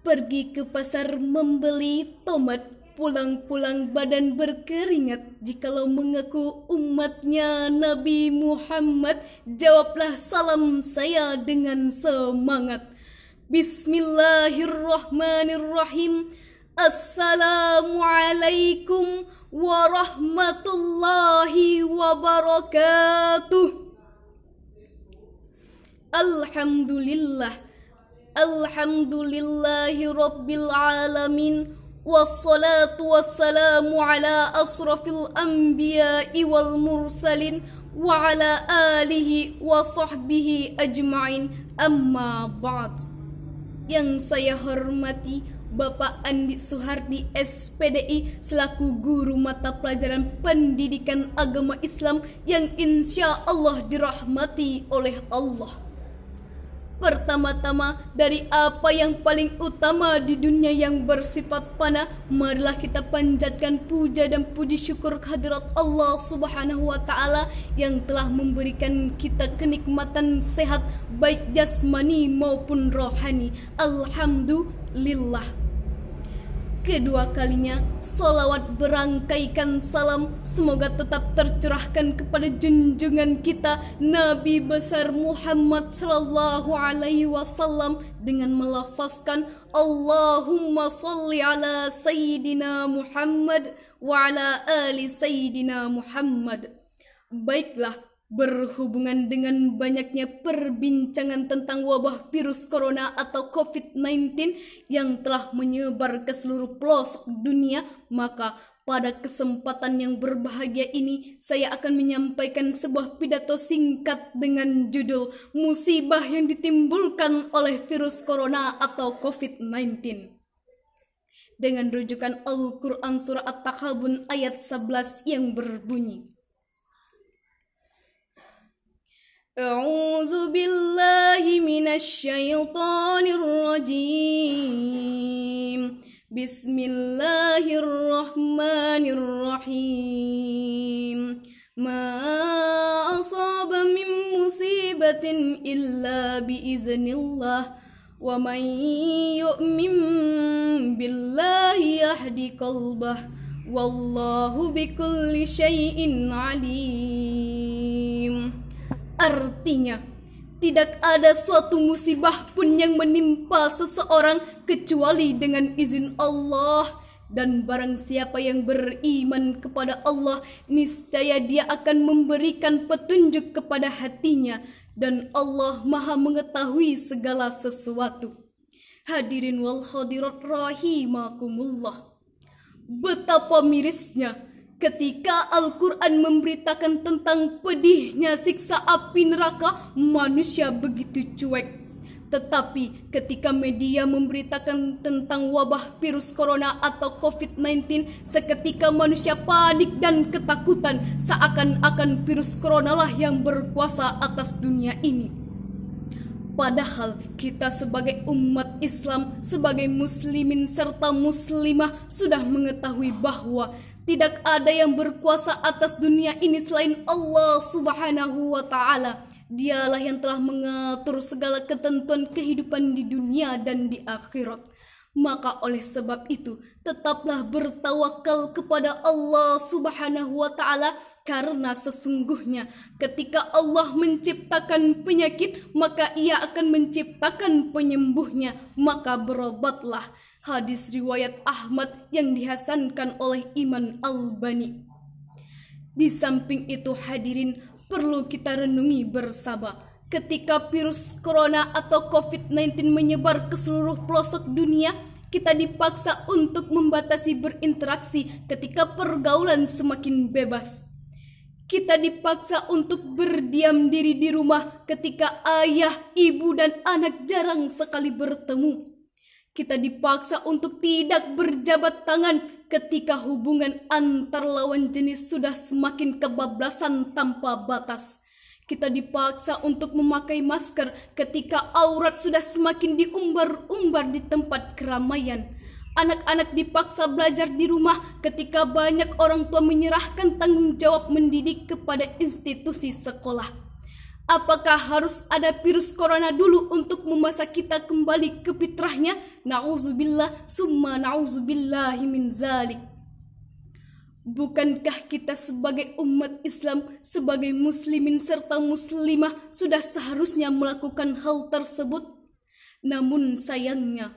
Pergi ke pasar membeli tomat, pulang-pulang badan berkeringat. Jikalau mengaku umatnya Nabi Muhammad, jawablah salam saya dengan semangat. Bismillahirrahmanirrahim. Assalamualaikum warahmatullahi wabarakatuh. Alhamdulillahi rabbil alamin. Wassalatu wassalamu ala asrafil anbiya'i wal mursalin wa ala alihi wa sahbihi ajma'in. Amma ba'd. Yang saya hormati Bapak Andi Suhardi SPDI selaku guru mata pelajaran pendidikan agama Islam yang insya Allah dirahmati oleh Allah. Pertama-tama, dari apa yang paling utama di dunia yang bersifat fana, marilah kita panjatkan puja dan puji syukur kehadirat Allah Subhanahu wa Ta'ala yang telah memberikan kita kenikmatan sehat baik jasmani maupun rohani. Alhamdulillah. Kedua kalinya, salawat berangkaikan salam semoga tetap tercurahkan kepada junjungan kita Nabi besar Muhammad sallallahu alaihi wasallam dengan melafazkan Allahumma salli ala Sayyidina Muhammad wa ala ali Sayyidina Muhammad. Baiklah, berhubungan dengan banyaknya perbincangan tentang wabah virus corona atau COVID-19 yang telah menyebar ke seluruh pelosok dunia, maka pada kesempatan yang berbahagia ini saya akan menyampaikan sebuah pidato singkat dengan judul Musibah yang ditimbulkan oleh virus corona atau COVID-19 dengan rujukan Al-Quran Surah At-Takhabun ayat 11 yang berbunyi, A'udzu billahi minasy syaithanir rajim. Bismillahirrahmanirrahim. Ma asaba min musibatin illa biiznillah wa man yu'min billahi yahdi qalbah wallahu bikulli syai'in alim. Artinya, tidak ada suatu musibah pun yang menimpa seseorang kecuali dengan izin Allah. Dan barang siapa yang beriman kepada Allah, niscaya dia akan memberikan petunjuk kepada hatinya. Dan Allah maha mengetahui segala sesuatu. Hadirin wal hadirat rahimakumullah. Betapa mirisnya ketika Al-Quran memberitakan tentang pedihnya siksa api neraka, manusia begitu cuek. Tetapi ketika media memberitakan tentang wabah virus corona atau COVID-19, seketika manusia panik dan ketakutan, seakan-akan virus corona lah yang berkuasa atas dunia ini. Padahal kita sebagai umat Islam, sebagai muslimin serta muslimah sudah mengetahui bahwa tidak ada yang berkuasa atas dunia ini selain Allah Subhanahu wa Ta'ala. Dialah yang telah mengatur segala ketentuan kehidupan di dunia dan di akhirat. Maka oleh sebab itu, tetaplah bertawakal kepada Allah Subhanahu wa Ta'ala, karena sesungguhnya ketika Allah menciptakan penyakit, maka Ia akan menciptakan penyembuhnya. Maka berobatlah. Hadis riwayat Ahmad yang dihasankan oleh Imam Al-Albani. Di samping itu hadirin, perlu kita renungi bersama. Ketika virus corona atau COVID-19 menyebar ke seluruh pelosok dunia, kita dipaksa untuk membatasi berinteraksi ketika pergaulan semakin bebas. Kita dipaksa untuk berdiam diri di rumah ketika ayah, ibu, dan anak jarang sekali bertemu. Kita dipaksa untuk tidak berjabat tangan ketika hubungan antar lawan jenis sudah semakin kebablasan tanpa batas. Kita dipaksa untuk memakai masker ketika aurat sudah semakin diumbar-umbar di tempat keramaian. Anak-anak dipaksa belajar di rumah ketika banyak orang tua menyerahkan tanggung jawab mendidik kepada institusi sekolah. Apakah harus ada virus corona dulu untuk memaksa kita kembali ke fitrahnya? Na'udzubillah summa na'udzubillahi min zalik. Bukankah kita sebagai umat Islam, sebagai muslimin serta muslimah sudah seharusnya melakukan hal tersebut? Namun sayangnya,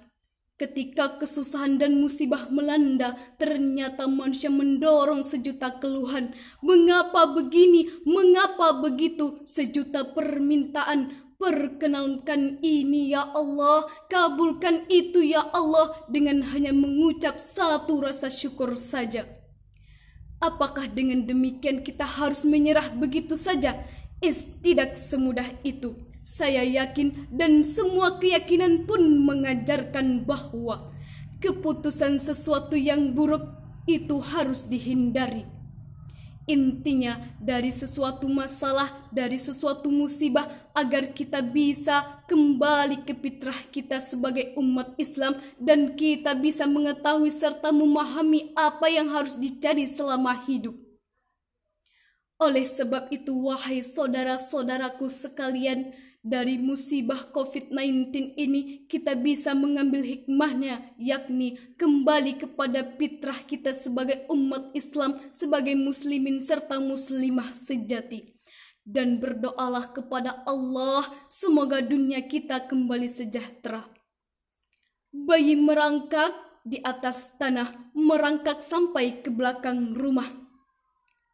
ketika kesusahan dan musibah melanda, ternyata manusia mendorong sejuta keluhan. Mengapa begini? Mengapa begitu? Sejuta permintaan. Perkenankan ini ya Allah, kabulkan itu ya Allah, dengan hanya mengucap satu rasa syukur saja. Apakah dengan demikian kita harus menyerah begitu saja? Tidak semudah itu. Saya yakin dan semua keyakinan pun mengajarkan bahwa keputusan sesuatu yang buruk itu harus dihindari. Intinya dari sesuatu masalah, dari sesuatu musibah, agar kita bisa kembali ke fitrah kita sebagai umat Islam dan kita bisa mengetahui serta memahami apa yang harus dicari selama hidup. Oleh sebab itu, wahai saudara-saudaraku sekalian, dari musibah COVID-19 ini kita bisa mengambil hikmahnya, yakni kembali kepada fitrah kita sebagai umat Islam, sebagai muslimin serta muslimah sejati. Dan berdoalah kepada Allah, semoga dunia kita kembali sejahtera. Bayi merangkak di atas tanah, merangkak sampai ke belakang rumah.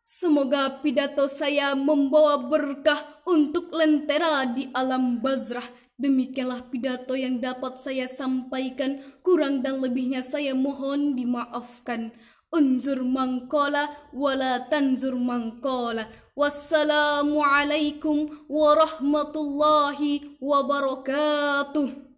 Semoga pidato saya membawa berkah untuk lentera di alam barzah. Demikianlah pidato yang dapat saya sampaikan. Kurang dan lebihnya saya mohon dimaafkan. Unzur mangkola wala tanzur mangkola. Wassalamualaikum warahmatullahi wabarakatuh.